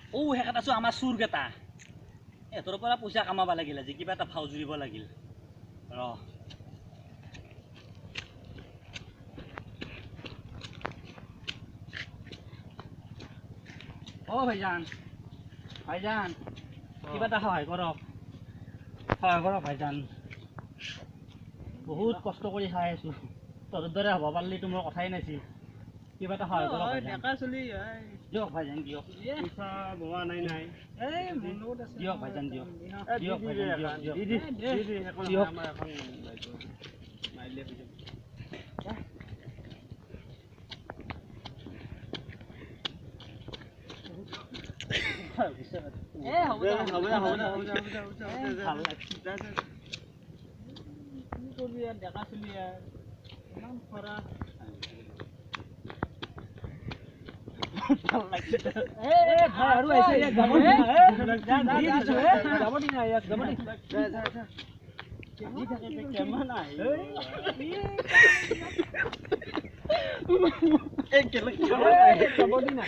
ও হেকাত আছো আমাৰ চুৰ কেইটা এতৰ পৰা পইচা কামাবা লাগিল আজি কিবা এটা ভাও জুৰিব লাগিল ৰ ও ভাইজান ভাইজান কিবা এটা সহায় কৰক ভাইজান বহুত কষ্ট কৰি খাই আছো তোৰ দৰে হ'ব পাৰিলেতো মোৰ কথাই নাছিল কিবা এটা সহায় কৰক ডেকা চলি দিয়ক ভাইজান দিয়ক পইচা বোৱা নাই এই মনত আছে দিয়ক ভাইজান দিয়ক দিয়ক দিয়ক আমাৰ এখন মাইলে হ'ব দে কি কৰিবি আৰু ডেকা চলি ইমান খৰা ভাল লাগিছে ভাই আৰু আহিছে ইয়াক যাব দি না ইয়াক যাব দি দি থাকে কেমন আহি এই কেলে যাব দি না